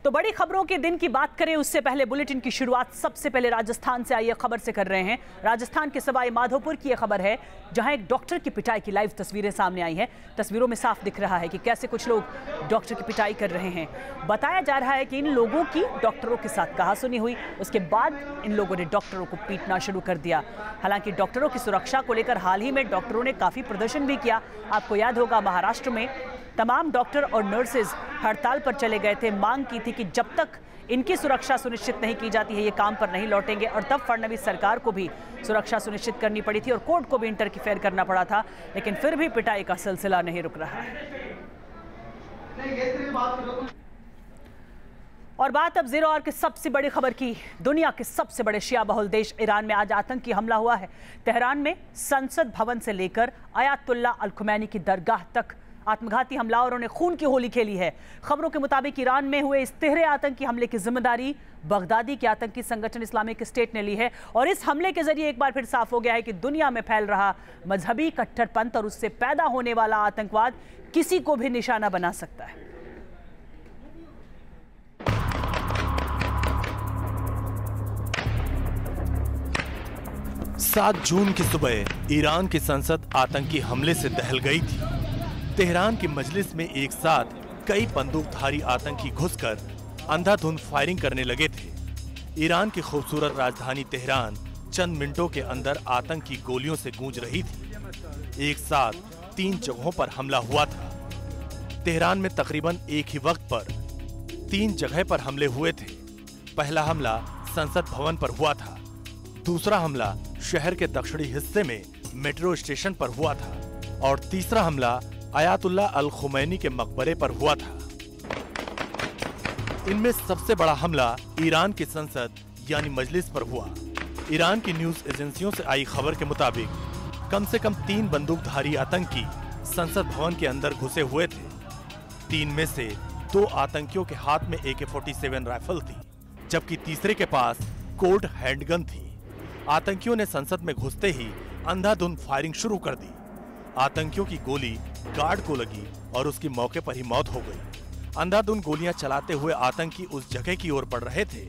तो बड़ी खबरों के दिन की बात करें उससे पहले बुलेटिन की शुरुआत सबसे पहले राजस्थान से आई खबर से कर रहे हैं। राजस्थान के सवाई माधोपुर की यह खबर है, जहां एक डॉक्टर की पिटाई की लाइव तस्वीरें सामने आई हैं। तस्वीरों में साफ दिख रहा है कि कैसे कुछ लोग डॉक्टर की पिटाई कर रहे हैं। बताया जा रहा है कि इन लोगों की डॉक्टरों के साथ कहासुनी हुई, उसके बाद इन लोगों ने डॉक्टरों को पीटना शुरू कर दिया। हालांकि डॉक्टरों की सुरक्षा को लेकर हाल ही में डॉक्टरों ने काफी प्रदर्शन भी किया। आपको याद होगा, महाराष्ट्र में तमाम डॉक्टर और नर्सेज हड़ताल पर चले गए थे। मांग की थी कि जब तक इनकी सुरक्षा सुनिश्चित नहीं की जाती है ये काम पर नहीं लौटेंगे। और तब फडणवीस सरकार को भी सुरक्षा सुनिश्चित करनी पड़ी थी और कोर्ट को भी इंटरफेयर करना पड़ा था, लेकिन फिर भी पिटाई का सिलसिला नहीं रुक रहा है। और बात अब ज़ीरो आवर की सबसे बड़ी खबर की। दुनिया के सबसे बड़े शिया बहुल देश ईरान में आज आतंकी हमला हुआ है। तेहरान में संसद भवन से लेकर अयातुल्ला अल खुमैनी की दरगाह तक आत्मघाती हमलावरों ने खून की होली खेली है। खबरों के मुताबिक ईरान में हुए इस तिहरे आतंकी हमले की जिम्मेदारी बगदादी के आतंकी संगठन इस्लामिक स्टेट ने ली है। और इस हमले के जरिए एक बार फिर साफ हो गया है कि दुनिया में फैल रहा मजहबी कट्टरपंथ और उससे पैदा होने वाला आतंकवाद किसी को भी निशाना बना सकता है। 7 जून की सुबह ईरान की संसद आतंकी हमले से दहल गई थी। तेहरान की मजलिस में एक साथ कई बंदूकधारी आतंकी घुसकर अंधाधुंध फायरिंग करने लगे थे। ईरान की खूबसूरत राजधानी तेहरान चंद मिनटों के अंदर आतंकी गोलियों से गूंज रही थी। एक साथ 3 जगहों पर हमला हुआ था। तेहरान में तकरीबन एक ही वक्त पर 3 जगह पर हमले हुए थे। पहला हमला संसद भवन पर हुआ था। दूसरा हमला शहर के दक्षिणी हिस्से में मेट्रो स्टेशन पर हुआ था और तीसरा हमला अयातुल्ला अल खुमैनी के मकबरे पर हुआ था। इनमें सबसे बड़ा हमला ईरान की संसद यानी मजलिस पर हुआ। ईरान की न्यूज एजेंसियों से आई खबर के मुताबिक कम से कम 3 बंदूकधारी आतंकी संसद भवन के अंदर घुसे हुए थे। 3 में से 2 आतंकियों के हाथ में AK-47 राइफल थी, जबकि तीसरे के पास कोल्ड हैंडगन थी। आतंकियों ने संसद में घुसते ही अंधाधुंध फायरिंग शुरू कर दी। आतंकियों की गोली गार्ड को लगी और उसकी मौके पर ही मौत हो गई। अंधाधुंध गोलियां चलाते हुए आतंकी उस जगह की ओर बढ़ रहे थे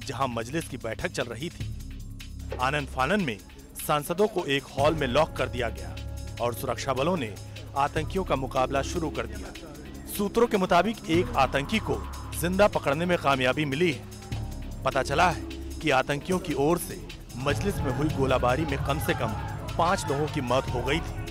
जहां मजलिस की बैठक चल रही थी। आनन फानन में सांसदों को एक हॉल में लॉक कर दिया गया और सुरक्षा बलों ने आतंकियों का मुकाबला शुरू कर दिया। सूत्रों के मुताबिक एक आतंकी को जिंदा पकड़ने में कामयाबी मिली है। पता चला है कि आतंकियों की ओर से मजलिस में हुई गोलाबारी में कम से कम 5 लोगों की मौत हो गई थी।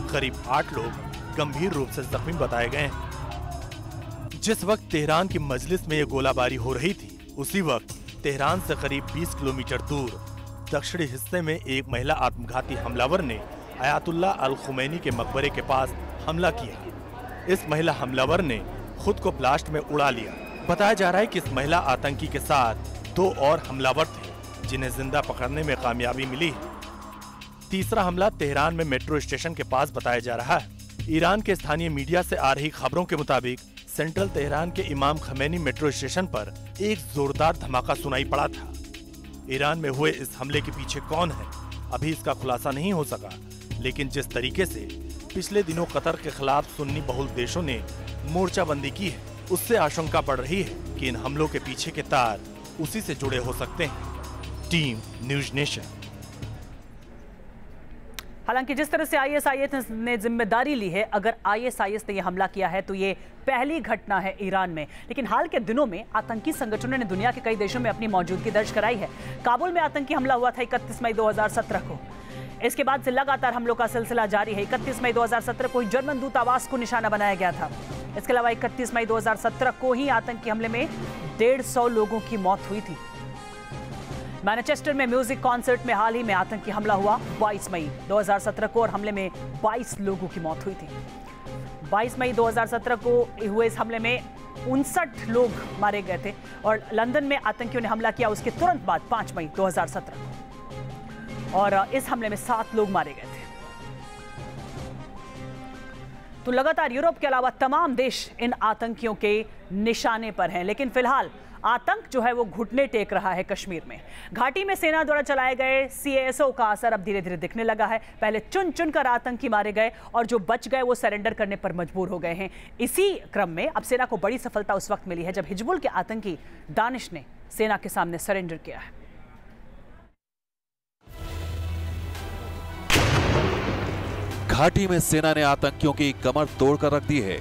करीब 8 लोग गंभीर रूप से जख्मी बताए गए हैं। जिस वक्त तेहरान की मजलिस में ये गोलाबारी हो रही थी, उसी वक्त तेहरान से करीब 20 किलोमीटर दूर दक्षिणी हिस्से में एक महिला आत्मघाती हमलावर ने अयातुल्ला अल खुमैनी के मकबरे के पास हमला किया। इस महिला हमलावर ने खुद को ब्लास्ट में उड़ा लिया। बताया जा रहा है कि इस महिला आतंकी के साथ 2 और हमलावर थे जिन्हें जिंदा पकड़ने में कामयाबी मिली है। तीसरा हमला तेहरान में मेट्रो स्टेशन के पास बताया जा रहा है। ईरान के स्थानीय मीडिया से आ रही खबरों के मुताबिक सेंट्रल तेहरान के इमाम खमैनी मेट्रो स्टेशन पर एक जोरदार धमाका सुनाई पड़ा था। ईरान में हुए इस हमले के पीछे कौन है, अभी इसका खुलासा नहीं हो सका, लेकिन जिस तरीके से पिछले दिनों कतर के खिलाफ सुन्नी बहुल देशों ने मोर्चाबंदी की है, उससे आशंका बढ़ रही है कि इन हमलों के पीछे के तार उसी से जुड़े हो सकते हैं। Team news nation. हालांकि जिस तरह से ISIS ने जिम्मेदारी ली है, अगर ISIS ने यह हमला किया है तो ये पहली घटना है ईरान में। लेकिन हाल के दिनों में आतंकी संगठनों ने दुनिया के कई देशों में अपनी मौजूदगी दर्ज कराई है। काबुल में आतंकी हमला हुआ था 31 मई 2017 को। इसके बाद से लगातार हमलों का सिलसिला जारी है। 31 मई 2017 को ही जर्मन दूतावास को निशाना बनाया गया था। इसके अलावा 31 मई 2017 को ही आतंकी हमले में 150 लोगों की मौत हुई थी। मैनचेस्टर में म्यूजिक कॉन्सर्ट में हाल ही में आतंकी हमला हुआ 22 मई 2017 को और हमले में 22 लोगों की मौत हुई थी। 22 मई 2017 को हुए इस हमले में 59 लोग मारे गए थे और लंदन में आतंकियों ने हमला किया उसके तुरंत बाद 5 मई 2017 को, और इस हमले में 7 लोग मारे गए थे। तो लगातार यूरोप के अलावा तमाम देश इन आतंकियों के निशाने पर हैं। लेकिन फिलहाल आतंक जो है वो घुटने टेक रहा है कश्मीर में। घाटी में सेना द्वारा चलाए गए CASO का असर अब धीरे धीरे दिखने लगा है। पहले चुन चुन कर आतंकी मारे गए और जो बच गए वो सरेंडर करने पर मजबूर हो गए हैं। इसी क्रम में अब सेना को बड़ी सफलता उस वक्त मिली है जब हिजबुल के आतंकी दानिश ने सेना के सामने सरेंडर किया है। घाटी में सेना ने आतंकियों की कमर तोड़कर रख दी है।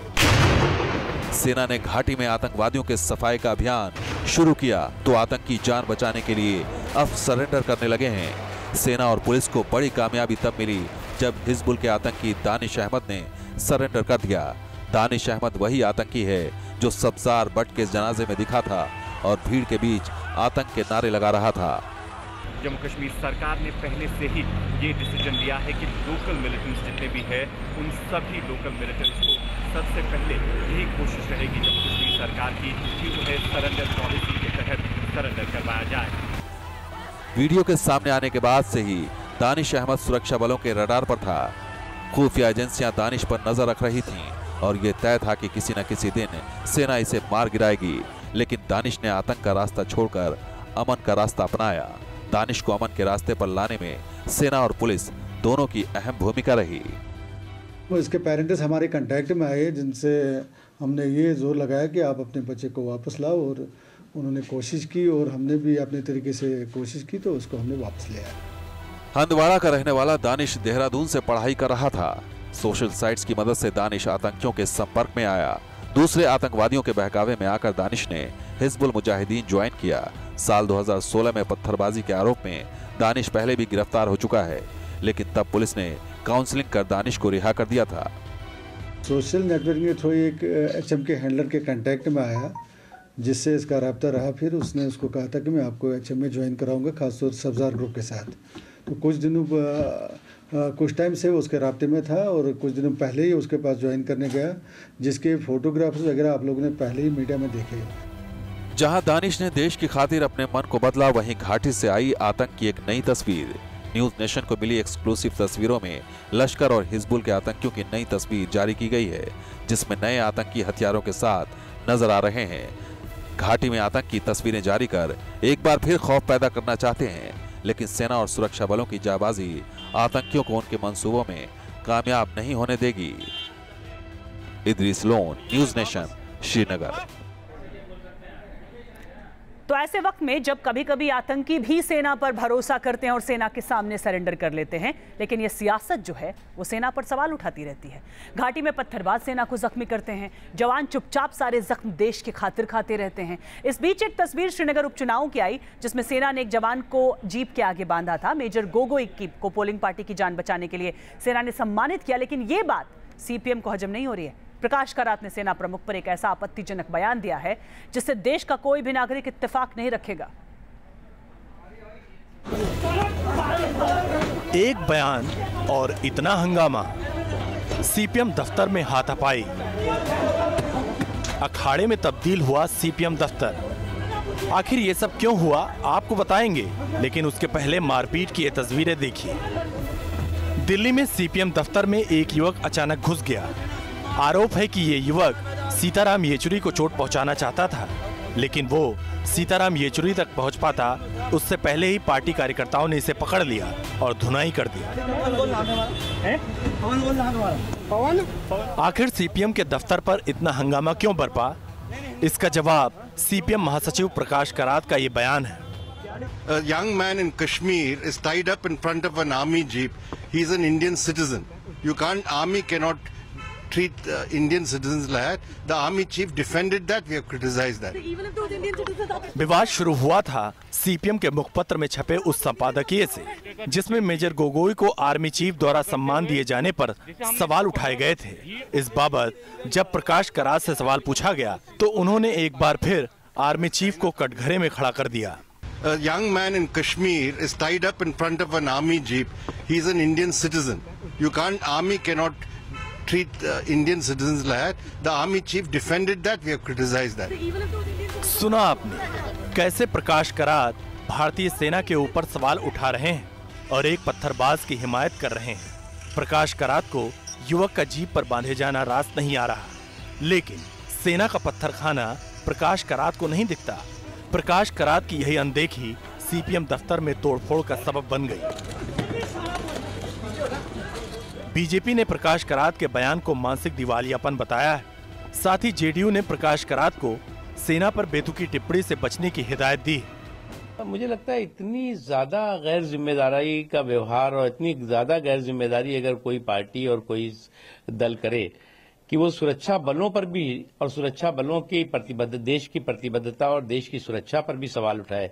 सेना ने घाटी में आतंकवादियों के सफाई का अभियान शुरू किया तो आतंकी जान बचाने के लिए अब सरेंडर करने लगे हैं। सेना और पुलिस को बड़ी कामयाबी तब मिली जब हिजबुल के आतंकी दानिश अहमद ने सरेंडर कर दिया। दानिश अहमद वही आतंकी है जो सब्जार बट के जनाजे में दिखा था और भीड़ के बीच आतंक के नारे लगा रहा था। जम्मू कश्मीर सरकार ने पहले से ही ये डिसीजन लिया है कि लोकल मिलिटेंट्स जितने भी हैं उन सभी लोकल मिलिटेंट्स को सबसे पहले यही कोशिश रहेगी जम्मू कश्मीर सरकार की कि जो है सरेंडर पॉलिसी के तहत सरेंडर करवाया जाए। वीडियो के सामने आने के बाद से ही दानिश अहमद सुरक्षा बलों के रडार पर था। खुफिया एजेंसियां दानिश पर नजर रख रही थीं और ये तय था कि किसी न किसी दिन सेना इसे मार गिराएगी। लेकिन दानिश ने आतंक का रास्ता छोड़कर अमन का रास्ता अपनाया। दानिश को अमन के रास्ते पर लाने में सेना और पुलिस दोनों की अहम भूमिका रही। इसके पेरेंट्स हमारे कांटेक्ट में आए जिनसे हमने ये जोर लगाया कि आप अपने बच्चे को वापस लाओ और उन्होंने कोशिश की और हमने भी अपने तरीके से कोशिश की तो उसको हमने वापस ले आया। हंदवाड़ा का रहने वाला दानिश देहरादून से पढ़ाई कर रहा था। सोशल साइट्स की मदद से दानिश आतंकियों के संपर्क में आया। दूसरे आतंकवादियों के बहकावे में आकर दानिश ने हिजबुल मुजाहिदीन ज्वाइन किया। साल 2016 में पत्थरबाजी के आरोप में दानिश पहले भी गिरफ्तार हो चुका है, लेकिन तब पुलिस ने काउंसलिंग कर दानिश को रिहा कर दिया था। सोशल नेटवर्किंग के थ्रू एक HM के हैंडलर के कांटेक्ट में आया जिससे इसका रब्ता रहा। फिर उसने उसको कहा था कि मैं आपको HM में ज्वाइन कराऊंगा, खासतौर सब्जार ग्रुप के साथ। तो कुछ टाइम से वो उसके राब्ते में था और कुछ दिनों पहले ही उसके पास ज्वाइन करने गया, जिसके फोटोग्राफ्स वगैरह आप लोगों ने पहले ही मीडिया में देखे। जहां दानिश ने देश की खातिर अपने मन को बदला, वहीं घाटी से आई आतंक की एक नई तस्वीर। न्यूज नेशन को मिली एक्सक्लूसिव तस्वीरों में लश्कर और हिजबुल के आतंकियों की नई तस्वीर जारी की गई है, जिसमें नए आतंकी हथियारों के साथ नजर आ रहे हैं। घाटी में आतंक की तस्वीरें जारी कर एक बार फिर खौफ पैदा करना चाहते हैं, लेकिन सेना और सुरक्षा बलों की जाबाजी आतंकियों को उनके मंसूबों में कामयाब नहीं होने देगी। Idris loan, news nation, Srinagar. तो ऐसे वक्त में जब कभी कभी आतंकी भी सेना पर भरोसा करते हैं और सेना के सामने सरेंडर कर लेते हैं, लेकिन ये सियासत जो है वो सेना पर सवाल उठाती रहती है। घाटी में पत्थरबाज सेना को जख्मी करते हैं, जवान चुपचाप सारे जख्म देश की खातिर खाते रहते हैं। इस बीच एक तस्वीर श्रीनगर उपचुनाव की आई जिसमें सेना ने एक जवान को जीप के आगे बांधा था। मेजर गोगोई को पोलिंग पार्टी की जान बचाने के लिए सेना ने सम्मानित किया, लेकिन ये बात CPM को हजम नहीं हो रही है। प्रकाश करात ने सेना प्रमुख पर एक ऐसा आपत्तिजनक बयान दिया है जिससे देश का कोई भी नागरिक इत्तेफाक नहीं रखेगा। एक बयान और इतना हंगामा, CPM दफ्तर में हाथापाई, अखाड़े में तब्दील हुआ CPM दफ्तर। आखिर ये सब क्यों हुआ आपको बताएंगे, लेकिन उसके पहले मारपीट की ये तस्वीरें देखिए। दिल्ली में CPM दफ्तर में एक युवक अचानक घुस गया। आरोप है कि ये युवक सीताराम येचुरी को चोट पहुंचाना चाहता था, लेकिन वो सीताराम येचुरी तक पहुंच पाता उससे पहले ही पार्टी कार्यकर्ताओं ने इसे पकड़ लिया और धुनाई कर दिया। आखिर CPM के दफ्तर पर इतना हंगामा क्यों बरपा? इसका जवाब CPM महासचिव प्रकाश करात का ये बयान है। A young man in Kashmir is tied up in front of an army jeep. He is an Indian citizen. Army cannot treat Indian citizens like that. The army chief defended that. We have criticized that. विवाद शुरू हुआ था CPM के मुखपत्र में छपे उस संपादकीय से, जिसमें मेजर गोगोई को आर्मी चीफ द्वारा सम्मान दिए जाने पर सवाल उठाए गए थे। इस बाबत जब प्रकाश करात से सवाल पूछा गया तो उन्होंने एक बार फिर आर्मी चीफ को कटघरे में खड़ा कर दिया। A young man in Kashmir is tied up in front of an army jeep. He is an Indian citizen. Army cannot treat Indian citizens like that. The army chief defended that. We have criticized that. सुना आपने कैसे प्रकाश करात भारतीय सेना के ऊपर सवाल उठा रहे हैं और एक पत्थरबाज की हिमायत कर रहे हैं। प्रकाश करात को युवक का जीप पर बांधे जाना रास्त नहीं आ रहा, लेकिन सेना का पत्थर खाना प्रकाश करात को नहीं दिखता। प्रकाश करात की यही अनदेखी सीपीएम दफ्तर में तोड़फोड़ का सबब बन गई। बीजेपी ने प्रकाश करात के बयान को मानसिक दिवालियापन बताया है। साथ ही जेडीयू ने प्रकाश करात को सेना पर बेतुकी टिप्पणी से बचने की हिदायत दी। मुझे लगता है इतनी ज्यादा गैर जिम्मेदारी का व्यवहार और इतनी ज्यादा गैर जिम्मेदारी अगर कोई पार्टी और कोई दल करे कि वो सुरक्षा बलों पर भी और सुरक्षा बलों की देश की प्रतिबद्धता और देश की सुरक्षा पर भी सवाल उठाए,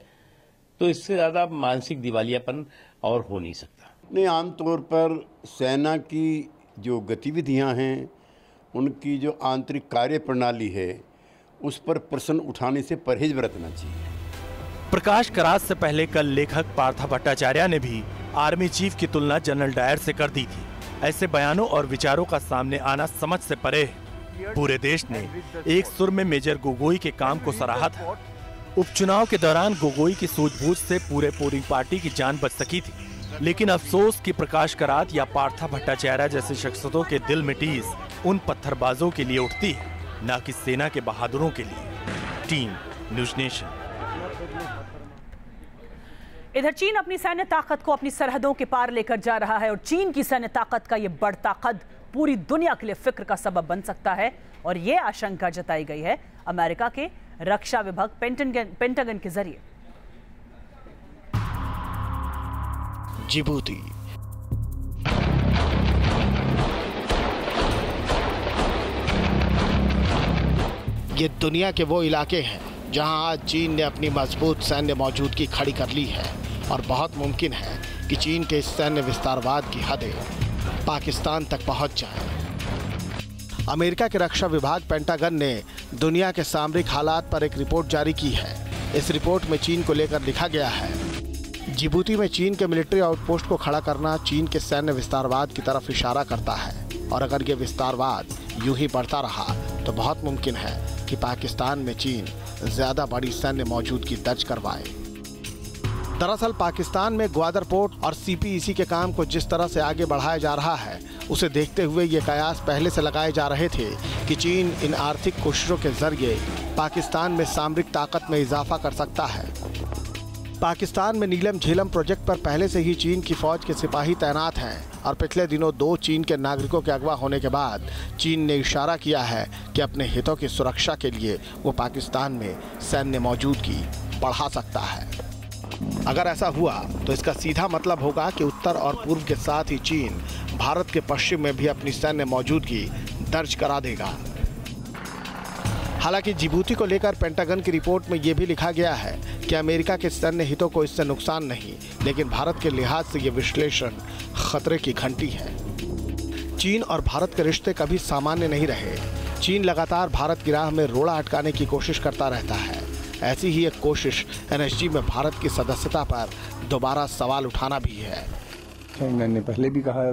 तो इससे ज्यादा मानसिक दिवालियापन और हो नहीं सकता। नहीं, आमतौर पर सेना की जो गतिविधियां हैं, उनकी जो आंतरिक कार्य प्रणाली है, उस पर प्रश्न उठाने से परहेज बरतना चाहिए। प्रकाश करात से पहले कल लेखक पार्था भट्टाचार्य ने भी आर्मी चीफ की तुलना जनरल डायर से कर दी थी। ऐसे बयानों और विचारों का सामने आना समझ से परे है। पूरे देश ने एक सुर में मेजर गोगोई के काम को सराहा था। उपचुनाव के दौरान गोगोई की सूझबूझ से पूरी पार्टी की जान बच सकी थी, लेकिन अफसोस कि प्रकाश करात या पार्था भट्टाचार्य जैसे शख्सियतों के दिल में टीस उन पत्थरबाजों के लिए उठती है, न कि सेना के बहादुरों के लिए। Team news nation. इधर चीन अपनी सैन्य ताकत को अपनी सरहदों के पार लेकर जा रहा है और चीन की सैन्य ताकत का यह बढ़ता कद पूरी दुनिया के लिए फिक्र का सबब बन सकता है और यह आशंका जताई गई है अमेरिका के रक्षा विभाग पेंटागन के जरिए। जिबूती ये दुनिया के वो इलाके हैं जहां आज चीन ने अपनी मजबूत सैन्य मौजूदगी खड़ी कर ली है और बहुत मुमकिन है कि चीन के इस सैन्य विस्तारवाद की हदें पाकिस्तान तक पहुंच जाएं। अमेरिका के रक्षा विभाग पेंटागन ने दुनिया के सामरिक हालात पर एक रिपोर्ट जारी की है। इस रिपोर्ट में चीन को लेकर लिखा गया है, जिबूती में चीन के मिलिट्री आउटपोस्ट को खड़ा करना चीन के सैन्य विस्तारवाद की तरफ इशारा करता है और अगर ये विस्तारवाद यूं ही बढ़ता रहा तो बहुत मुमकिन है कि पाकिस्तान में चीन ज्यादा बड़ी सैन्य मौजूदगी दर्ज करवाए। दरअसल पाकिस्तान में ग्वादर पोर्ट और सीपीईसी के काम को जिस तरह से आगे बढ़ाया जा रहा है, उसे देखते हुए ये कयास पहले से लगाए जा रहे थे कि चीन इन आर्थिक कोशिशों के जरिए पाकिस्तान में सामरिक ताकत में इजाफा कर सकता है। पाकिस्तान में नीलम झेलम प्रोजेक्ट पर पहले से ही चीन की फौज के सिपाही तैनात हैं और पिछले दिनों 2 चीन के नागरिकों के अगवा होने के बाद चीन ने इशारा किया है कि अपने हितों की सुरक्षा के लिए वो पाकिस्तान में सैन्य मौजूदगी बढ़ा सकता है। अगर ऐसा हुआ तो इसका सीधा मतलब होगा कि उत्तर और पूर्व के साथ ही चीन भारत के पश्चिम में भी अपनी सैन्य मौजूदगी दर्ज करा देगा। हालांकि जिबूती को लेकर पेंटागन की रिपोर्ट में यह भी लिखा गया है कि अमेरिका के सैन्य हितों को इससे नुकसान नहीं, लेकिन भारत के लिहाज से यह विश्लेषण खतरे की घंटी है। चीन और भारत के रिश्ते कभी सामान्य नहीं रहे। चीन लगातार भारत की राह में रोड़ा अटकाने की कोशिश करता रहता है। ऐसी ही एक कोशिश एनएसजी में भारत की सदस्यता पर दोबारा सवाल उठाना भी है। चाइना ने पहले भी कहा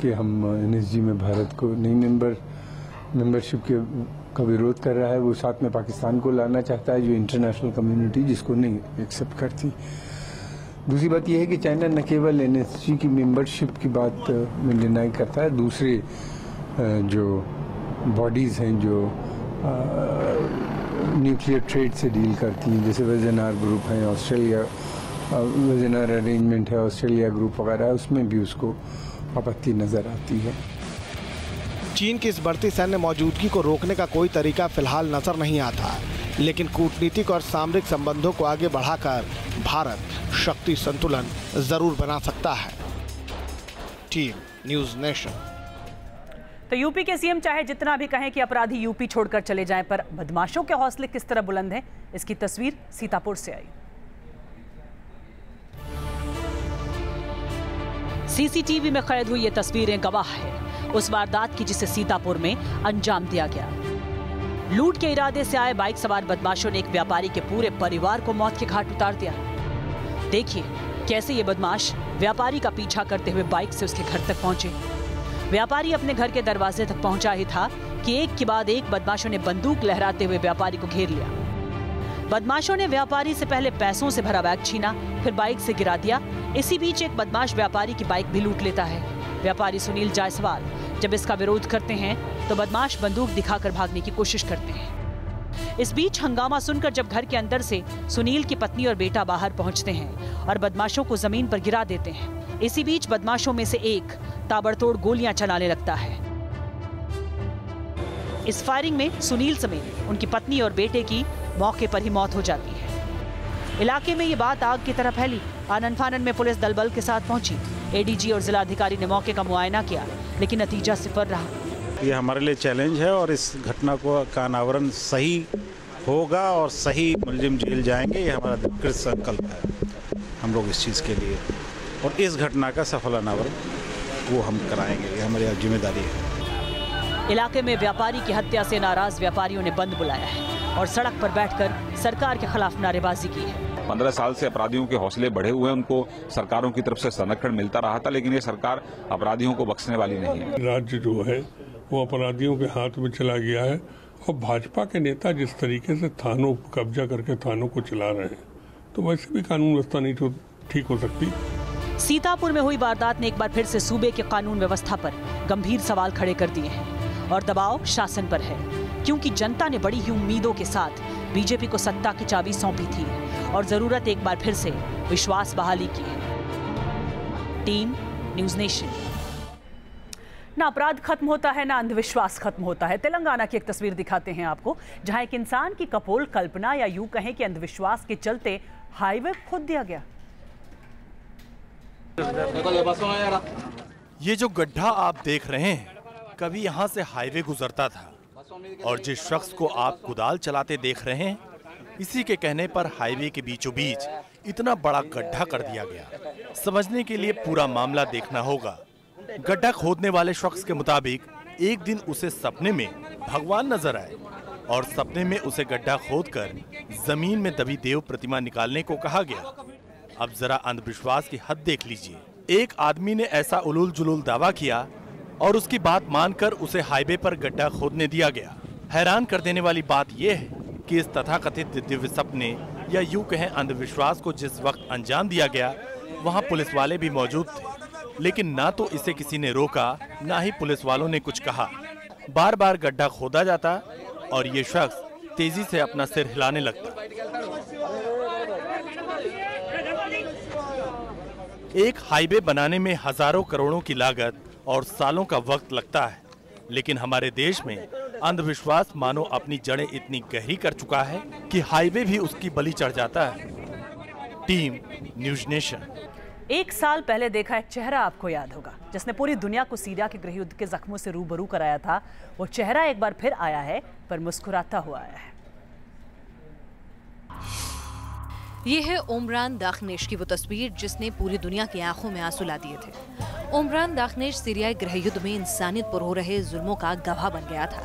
कि हम एनएसजी में भारत को नई मेंबरशिप का विरोध कर रहा है। वो साथ में पाकिस्तान को लाना चाहता है, जो इंटरनेशनल कम्युनिटी जिसको नहीं एक्सेप्ट करती। दूसरी बात यह है कि चाइना न केवल एनएसजी की मेंबरशिप की बात में डिनाई करता है, दूसरे जो बॉडीज़ हैं जो न्यूक्लियर ट्रेड से डील करती हैं, जैसे वेजेनार ग्रुप है ऑस्ट्रेलिया, वेजेनार अरेंजमेंट है ऑस्ट्रेलिया ग्रुप वगैरह, उसमें भी उसको आपत्ति नज़र आती है। चीन की इस बढ़ती सैन्य मौजूदगी को रोकने का कोई तरीका फिलहाल नजर नहीं आता, लेकिन कूटनीतिक और सामरिक संबंधों को आगे बढ़ाकर भारत शक्ति संतुलन जरूर बना सकता है। Team news nation. तो यूपी के सीएम चाहे जितना भी कहें कि अपराधी यूपी छोड़कर चले जाएं, पर बदमाशों के हौसले किस तरह बुलंद हैं, इसकी तस्वीर सीतापुर से आई। सीसीटीवी में कैद हुई ये तस्वीरें गवाह है उस वारदात की जिसे सीतापुर में अंजाम दिया गया। लूट के इरादे से आए बाइक सवार बदमाशों ने एक व्यापारी के पूरे परिवार को मौत के घाट उतार दिया। देखिए कैसे ये बदमाश व्यापारी का पीछा करते हुए बाइक से उसके घर तक पहुंचे। व्यापारी अपने घर के दरवाजे तक पहुंचा ही था कि एक के बाद एक बदमाशों ने बंदूक लहराते हुए व्यापारी को घेर लिया। बदमाशों ने व्यापारी से पहले पैसों से भरा बैग छीना, फिर बाइक से गिरा दिया। इसी बीच एक बदमाश व्यापारी की बाइक भी लूट लेता है। व्यापारी सुनील जायसवाल जब इसका विरोध करते हैं तो बदमाश बंदूक दिखाकर भागने की कोशिश करते हैं। इस बीच हंगामा सुनकर जब घर के अंदर से सुनील की पत्नी और बेटा बाहर पहुंचते हैं और बदमाशों को जमीन पर गिरा देते हैं, इसी बीच बदमाशों में से एक ताबड़तोड़ गोलियां चलाने लगता है। इस फायरिंग में सुनील समेत उनकी पत्नी और बेटे की मौके पर ही मौत हो जाती है। इलाके में ये बात आग की तरह फैली। आनन फानन में पुलिस दल बल के साथ पहुंची। एडीजी और जिलाधिकारी ने मौके का मुआयना किया, लेकिन नतीजा सिफर रहा। ये हमारे लिए चैलेंज है और इस घटना का अनावरण सही होगा और सही मुलजिम जेल जाएंगे, ये हमारा कृत संकल्प है हम लोग इस चीज़ के लिए। और इस घटना का सफल अनावरण वो हम कराएंगे, ये हमारी जिम्मेदारी है। इलाके में व्यापारी की हत्या से नाराज व्यापारियों ने बंद बुलाया है और सड़क पर बैठकर सरकार के खिलाफ नारेबाजी की है। 15 साल से अपराधियों के हौसले बढ़े हुए हैं, उनको सरकारों की तरफ से संरक्षण मिलता रहा था, लेकिन ये सरकार अपराधियों को बख्शने वाली नहीं है। राज्य जो है वो अपराधियों के हाथ में चला गया है और भाजपा के नेता जिस तरीके से थानों कब्जा करके थानों को चला रहे हैं, तो वैसे भी कानून व्यवस्था नहीं तो ठीक हो सकती। सीतापुर में हुई वारदात ने एक बार फिर से सूबे के कानून व्यवस्था पर गंभीर सवाल खड़े कर दिए हैं और दबाव शासन पर है, क्योंकि जनता ने बड़ी ही उम्मीदों के साथ बीजेपी को सत्ता की चाबी सौंपी थी और जरूरत एक बार फिर से विश्वास बहाली की है। Team news nation. ना अपराध खत्म होता है, ना अंधविश्वास खत्म होता है। तेलंगाना की एक तस्वीर दिखाते हैं आपको, जहां एक इंसान की कपोल कल्पना या यूं कहें कि अंधविश्वास के चलते हाईवे खोद दिया गया। ये जो गड्ढा आप देख रहे हैं, कभी यहाँ से हाईवे गुजरता था और जिस शख्स को आप कुदाल चलाते देख रहे हैं, इसी के कहने पर हाईवे के बीचों बीच इतना बड़ा गड्ढा कर दिया गया। समझने के लिए पूरा मामला देखना होगा। गड्ढा खोदने वाले शख्स के मुताबिक एक दिन उसे सपने में भगवान नजर आए और सपने में उसे गड्ढा खोदकर जमीन में दबी देव प्रतिमा निकालने को कहा गया। अब जरा अंधविश्वास की हद देख लीजिए। एक आदमी ने ऐसा उलूल जुलूल दावा किया और उसकी बात मानकर उसे हाईवे पर गड्ढा खोदने दिया गया। हैरान कर देने वाली बात यह है कि इस तथाकथित दिव्य सपने या यूं कहें अंधविश्वास को जिस वक्त अंजाम दिया गया, वहां पुलिस वाले भी मौजूद थे, लेकिन ना तो इसे किसी ने रोका, ना ही पुलिस वालों ने कुछ कहा। बार बार गड्ढा खोदा जाता और ये शख्स तेजी से अपना सिर हिलाने लगता। एक हाईवे बनाने में हजारों करोड़ों की लागत और सालों का वक्त लगता है, लेकिन हमारे देश में अंधविश्वास मानो अपनी जड़ें इतनी गहरी कर चुका है कि हाईवे भी उसकी बलि चढ़ जाता है। Team news nation. एक साल पहले देखा एक चेहरा आपको याद होगा, जिसने पूरी दुनिया को सीरिया के गृह युद्ध के जख्मों से रूबरू कराया था। वो चेहरा एक बार फिर आया है, पर मुस्कुराता हुआ आया है। ये है ओमरान दाखनेश की वो तस्वीर जिसने पूरी दुनिया की आंखों में आंसू ला दिए थे। ओमरान दाखनेश सीरियाई गृह युद्ध में इंसानियत पर हो रहे जुल्मों का गवाह बन गया था।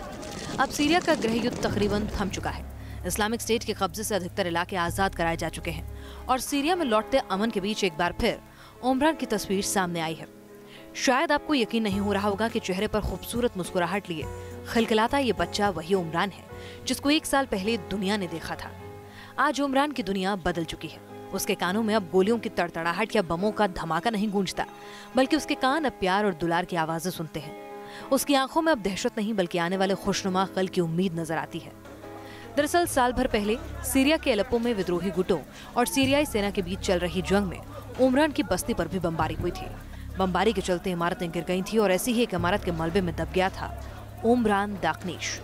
अब सीरिया का गृह युद्ध तकरीबन थम चुका है। इस्लामिक स्टेट के कब्जे से अधिकतर इलाके आजाद कराए जा चुके हैं और सीरिया में लौटते अमन के बीच एक बार फिर ओमरान की तस्वीर सामने आई है। शायद आपको यकीन नहीं हो रहा होगा कि चेहरे पर खूबसूरत मुस्कुराहट लिए खिलखिलाता ये बच्चा वही ओमरान है जिसको एक साल पहले दुनिया ने देखा था। आज ओमरान की दुनिया बदल चुकी है। उसके कानों में अब गोलियों की तड़तड़ाहट या बमों का धमाका नहीं गूंजता, बल्कि उसके कान अब प्यार और दुलार की आवाजें सुनते हैं। उसकी आंखों में अब दहशत नहीं, बल्कि आने वाले खुशनुमा कल की उम्मीद नजर आती है। दरअसल साल भर पहले सीरिया के अलेप्पो में विद्रोही गुटों और सीरियाई सेना के बीच चल रही जंग में ओमरान की बस्ती पर भी बमबारी हुई थी। बमबारी के चलते इमारतें गिर गई थी और ऐसी ही एक इमारत के मलबे में दब गया था ओमरान दाखनेश।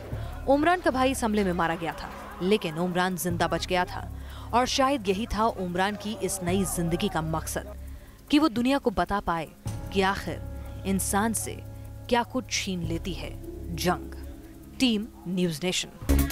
ओमरान का भाई इस हमले में मारा गया था, लेकिन ओमरान जिंदा बच गया था और शायद यही था ओमरान की इस नई जिंदगी का मकसद, कि वो दुनिया को बता पाए कि आखिर इंसान से क्या कुछ छीन लेती है जंग। Team news nation.